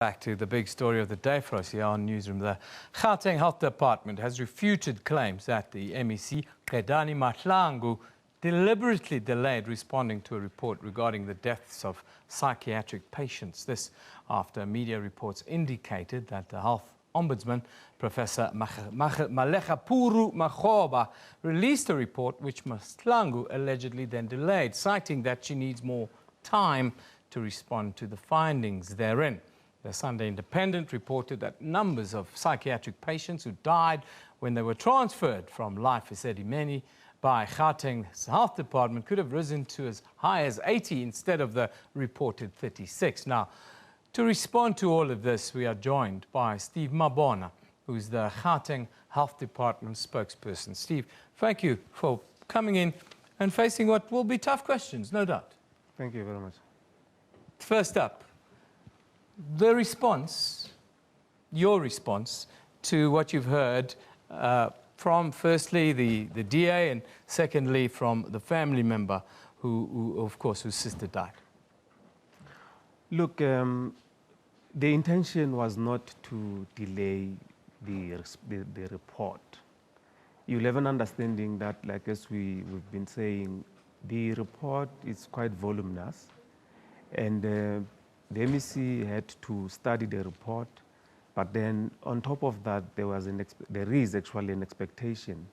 Back to the big story of the day for us here on Newsroom. The Gauteng Health Department has refuted claims that the MEC, Qedani Mahlangu, deliberately delayed responding to a report regarding the deaths of psychiatric patients. This after media reports indicated that the Health Ombudsman, Professor Malegapuru Makgoba, released a report which Mahlangu allegedly then delayed, citing that she needs more time to respond to the findings therein. The Sunday Independent reported that numbers of psychiatric patients who died when they were transferred from Life Esidimeni by Gauteng Health Department could have risen to as high as 80 instead of the reported 36. Now, to respond to all of this, we are joined by Steve Mabona, who's the Gauteng Health Department spokesperson. Steve, thank you for coming in and facing what will be tough questions, no doubt. Thank you very much. First up, the response, your response to what you've heard from firstly the DA and secondly from the family member who of course, whose sister died. Look, the intention was not to delay the report. You'll have an understanding that, like as we've been saying, the report is quite voluminous, and the MEC had to study the report, but then on top of that, there is actually an expectation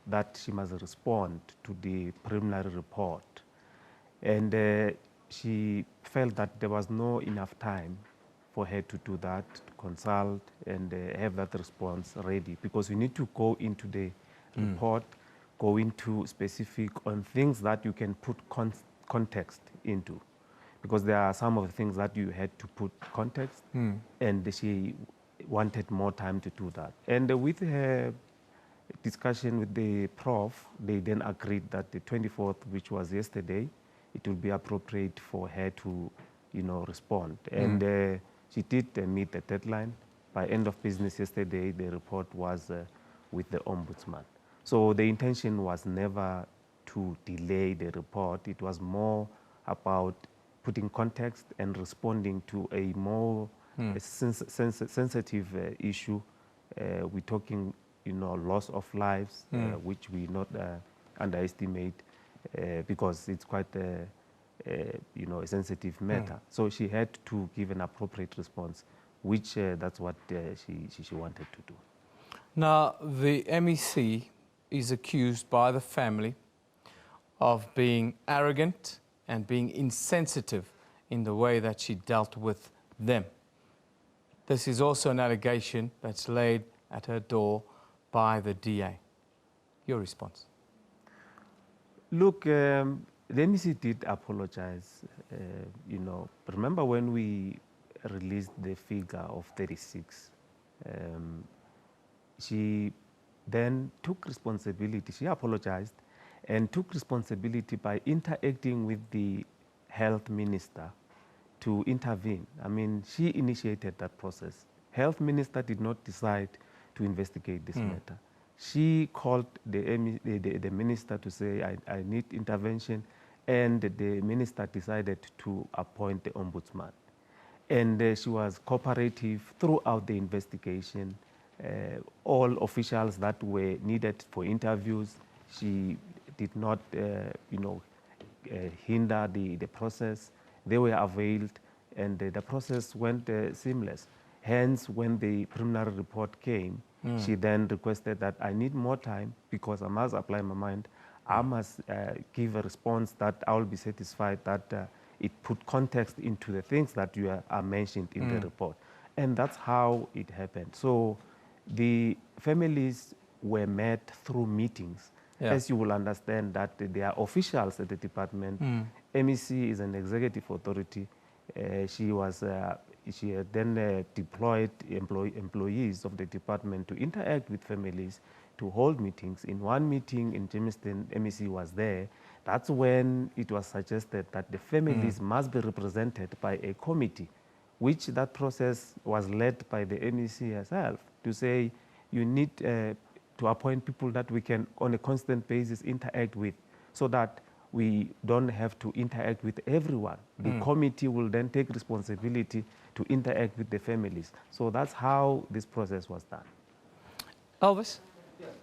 that she must respond to the preliminary report. And she felt that there was not enough time for her to do that, to consult and have that response ready, because we need to go into the report, go into specific on things that you can put context into. Because there are some of the things that you had to put context, and she wanted more time to do that. And with her discussion with the prof, they then agreed that the 24th, which was yesterday, it would be appropriate for her to, respond. And she did meet the deadline. By end of business yesterday, the report was with the Ombudsman. So the intention was never to delay the report. It was more about putting context and responding to a more sensitive issue. We're talking, loss of lives, which we not underestimate because it's quite a sensitive matter. So she had to give an appropriate response, which that's what she wanted to do. Now, the MEC is accused by the family of being arrogant and being insensitive in the way that she dealt with them. This is also an allegation that's laid at her door by the DA. Your response? Look, the MEC did apologize. Remember when we released the figure of 36, she then took responsibility. She apologized and took responsibility by interacting with the health minister to intervene. I mean, she initiated that process. Health minister did not decide to investigate this matter. She called the minister to say, I need intervention, and the minister decided to appoint the ombudsman. And she was cooperative throughout the investigation. All officials that were needed for interviews, she did not, hinder the process. They were availed, and the process went seamless. Hence, when the preliminary report came, she then requested that I need more time because I must apply my mind. I must give a response that I will be satisfied that it put context into the things that you are mentioned in the report. And that's how it happened. So the families were met through meetings. Yeah. As you will understand that there are officials at the department. MEC is an executive authority. She had then deployed employees of the department to interact with families, to hold meetings. In one meeting in Jamestown, MEC was there. That's when it was suggested that the families must be represented by a committee, which that process was led by the MEC herself to say, you need to appoint people that we can, on a constant basis, interact with, so that we don't have to interact with everyone. The committee will then take responsibility to interact with the families. So that's how this process was done. Elvis?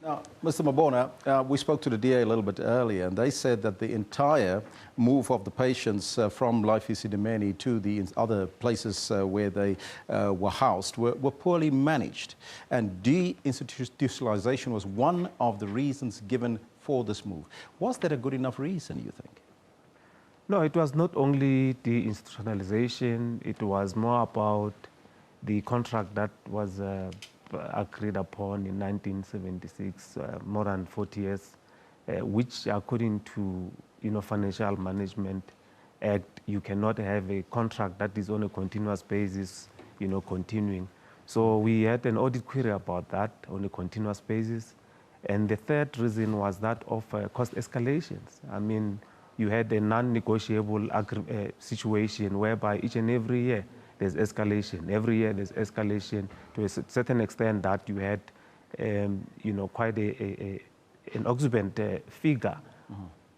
Now, Mr. Mabona, we spoke to the DA a little bit earlier, and they said that the entire move of the patients from Life Esidimeni to the other places where they were housed were poorly managed. And deinstitutionalization was one of the reasons given for this move. Was that a good enough reason, you think? No, it was not only the institutionalization, it was more about the contract that was agreed upon in 1976, more than 40 years, which according to Financial Management Act, you cannot have a contract that is on a continuous basis, continuing. So we had an audit query about that on a continuous basis. And the third reason was that of cost escalations. I mean, you had a non-negotiable situation whereby each and every year there's escalation. Every year there's escalation to a certain extent that you had, quite an exorbitant figure,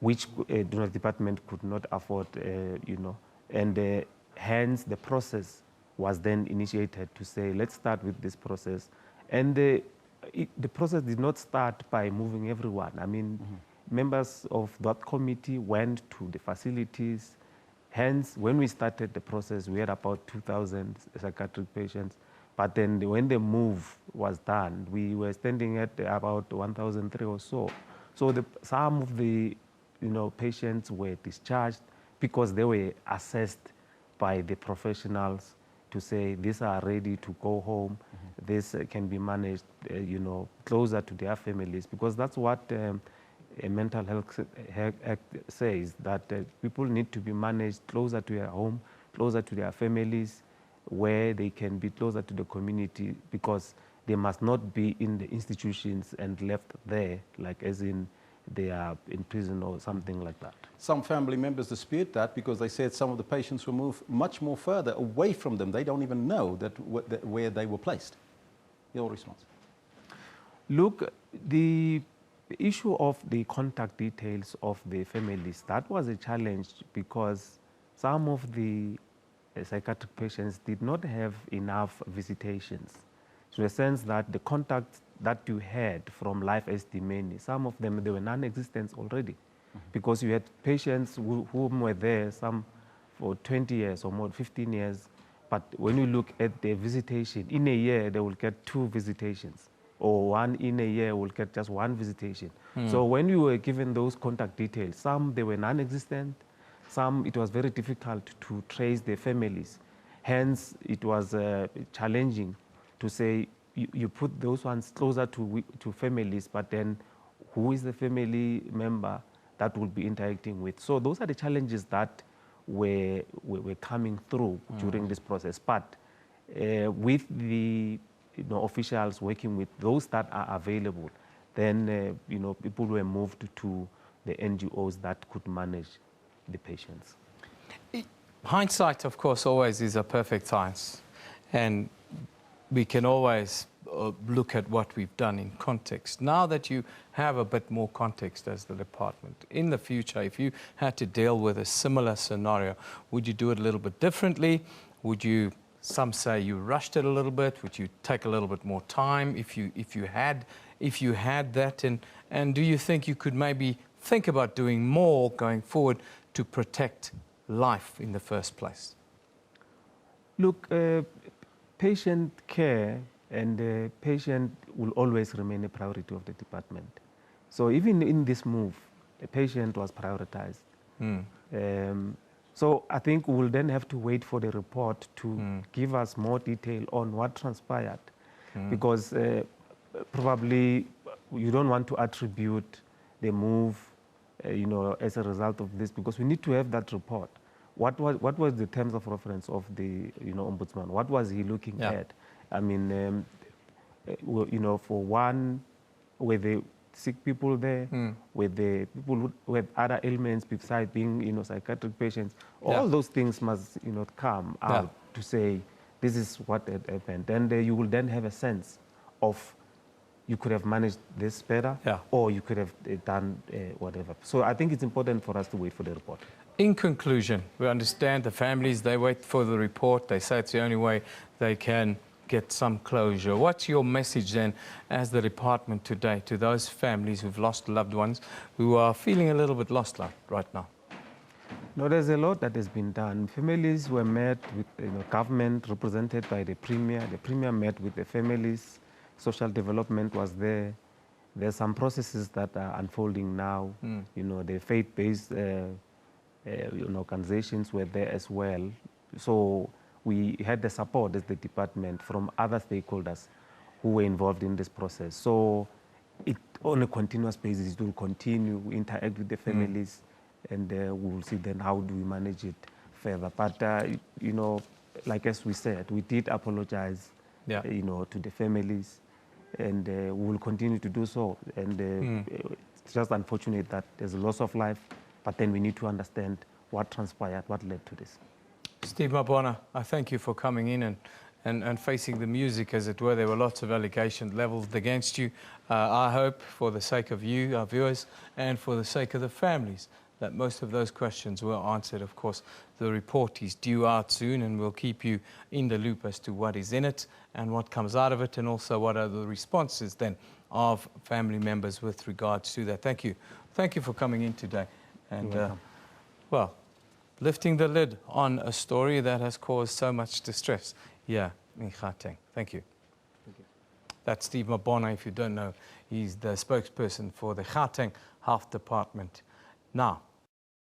which the department could not afford, and hence the process was then initiated to say, let's start with this process. And the process did not start by moving everyone. I mean, members of that committee went to the facilities. Hence, when we started the process, we had about 2,000 psychiatric patients. But then when the move was done, we were standing at about 1,003 or so. So some of the patients were discharged because they were assessed by the professionals to say these are ready to go home. This can be managed, closer to their families, because that's what a mental health act says, that people need to be managed closer to their home, closer to their families, where they can be closer to the community, because they must not be in the institutions and left there, like as in they are in prison or something like that. Some family members dispute that because they said some of the patients were moved much more further away from them. They don't even know where they were placed. Your response? Look, the issue of the contact details of the families, that was a challenge because some of the psychiatric patients did not have enough visitations. So in the sense that the contacts that you had from Life Esidimeni, some of them, they were non-existent already, because you had patients who were there, some for 20 years or more, 15 years, but when you look at the visitation, in a year they will get 2 visitations, or one in a year will get just 1 visitation. So when you were given those contact details, some they were non-existent, some it was very difficult to trace their families. Hence, it was challenging to say you put those ones closer to families, but then who is the family member that will be interacting with? So those are the challenges that were coming through during this process. But with the officials working with those that are available, then people were moved to the NGOs that could manage the patients. Hindsight, of course, always is a perfect science, and we can always look at what we've done in context. Now that you have a bit more context as the department, in the future, if you had to deal with a similar scenario, would you do it a little bit differently? Would you, some say you rushed it a little bit, would you take a little bit more time if you had that? And do you think you could maybe think about doing more going forward to protect life in the first place? Look, patient care and the patient will always remain a priority of the department. So even in this move, the patient was prioritized. So I think we'll then have to wait for the report to give us more detail on what transpired, because probably you don't want to attribute the move, as a result of this, because we need to have that report. What was the terms of reference of the ombudsman? What was he looking at? I mean, for one, were the sick people there, with the people who have other ailments besides being psychiatric patients? All those things must come out to say this is what had happened, and you will then have a sense of you could have managed this better, or you could have done whatever. So I think it's important for us to wait for the report. In conclusion, we understand the families, they wait for the report. They say it's the only way they can get some closure. What's your message then as the department today to those families who've lost loved ones, who are feeling a little bit lost right now? No, there's a lot that has been done. Families were met with government represented by the Premier. The Premier met with the families. Social development was there. There's some processes that are unfolding now. The faith-based organizations were there as well. So we had the support as the department from other stakeholders who were involved in this process. So on a continuous basis, it will continue. We interact with the families, and we will see then how do we manage it further. But, like as we said, we did apologize, to the families, and we will continue to do so. And it's just unfortunate that there's a loss of life, but then we need to understand what transpired, what led to this. Steve Mabona, I thank you for coming in and facing the music, as it were. There were lots of allegations levelled against you. I hope, for the sake of you, our viewers, and for the sake of the families, that most of those questions were answered. Of course, the report is due out soon, and we'll keep you in the loop as to what is in it and what comes out of it, and also what are the responses then of family members with regards to that. Thank you. Thank you for coming in today. And, well, lifting the lid on a story that has caused so much distress here in Gauteng. Thank you. Thank you. That's Steve Mabona, if you don't know. He's the spokesperson for the Gauteng Health Department. Now,